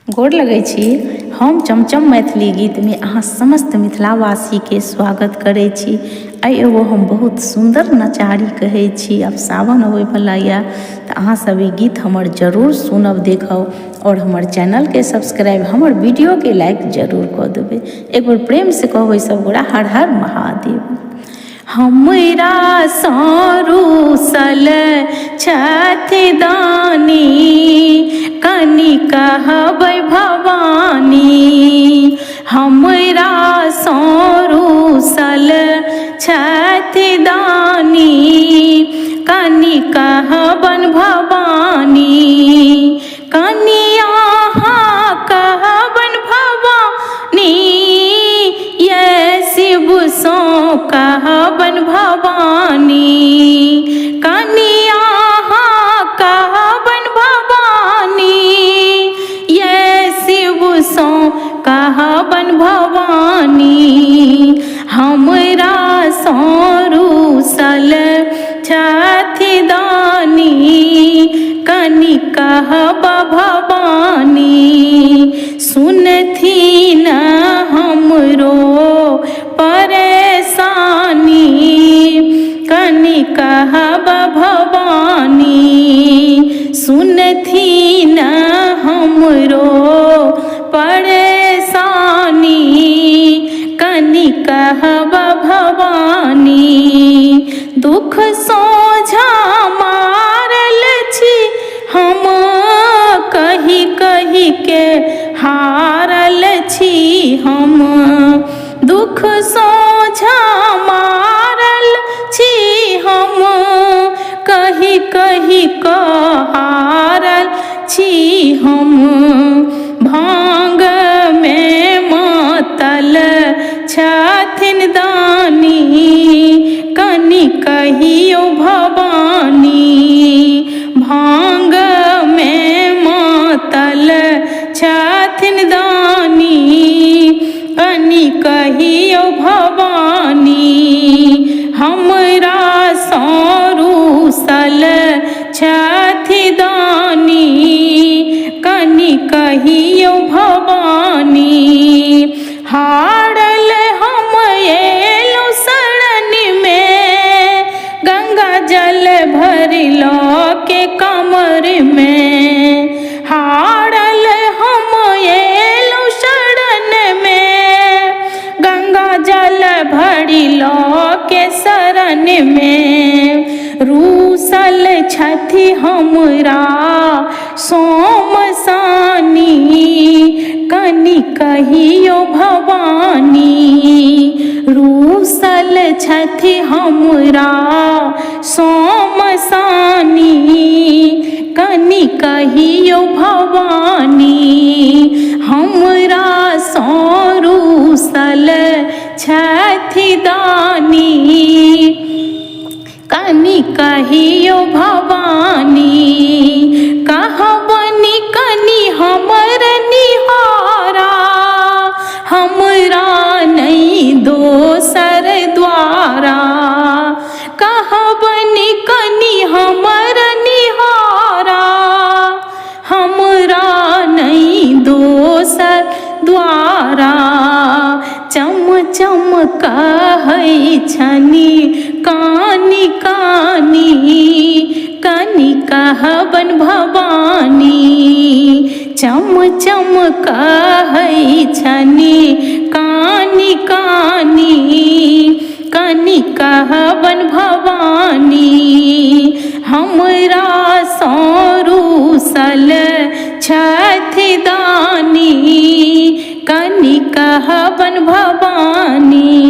गोर लगै छी। हम चमचम मैथिली गीत में अहाँ समस्त मिथिलावासी के स्वागत करै छी। आई एगो हम बहुत सुंदर नचारी कहै छी। अब सावन अबै वाला या तो अहाँ सब ई गीत हमर जरूर सुनब देखब और हमर चैनल के सब्सक्राइब हमर वीडियो के लाइक जरूर कर देबै। एक बार प्रेम से कहबै सब गोरा हर हर महादेव। हमरा सरूसल छथि दानी कनि कहबै भवानी। हमरा सरूसल छथि दानी कनि कहबन भवानी। कनि अहाँ कहबन भवानी ये शिव सो कहबन भवानी। कनि अहाँ कहबन भवानी ये शिव सो कहबन भवानी। हमरा सरूसल छथि दानी कनि कहब भवानी। सुनथिन हमरो परेशानी कनि कहब भवानी। सुनथिन हमरो परेशानी कनि कहब भवानी। दुख सोझा मारल छी हम कही कही के हारल छी हम। दुख सोझा मारल छी हम कही कही के हारल छी हम। भांग में मातल छथिन दानी कनि कहियो भवानी। भांग में मातल छथिन दानी कनि कहियो भवानी। हमरा सरूसल छथि दानी कनि कहियो भवानी। हारल हम एलौ शरण में गंगा जल भरिलो के कमर में। हारल हम एलौ शरण में गंगा जल भरिलो के शरण में। रूसल छथि हमरा सोमसानी कनि कहियो भवानी। रूसल छथि हमरा सोमसानी कनि कहियो भवानी। हमरा सरूसल छथि दानी कनि कहियो भवानी। कहबनि कनि हमर निहारा हमरा नहीं दोसर द्वारा। कहबनि कनि हमर निहारा हमरा नहीं दोसर द्वारा। चम चम कहै छनि कानी कानी कनि कहबन भवानी। चम चम कहै छनि कानी कानी कनि कहबन भवानी। हमरा सरूसल छथि दानी कनि कहबन भवानी।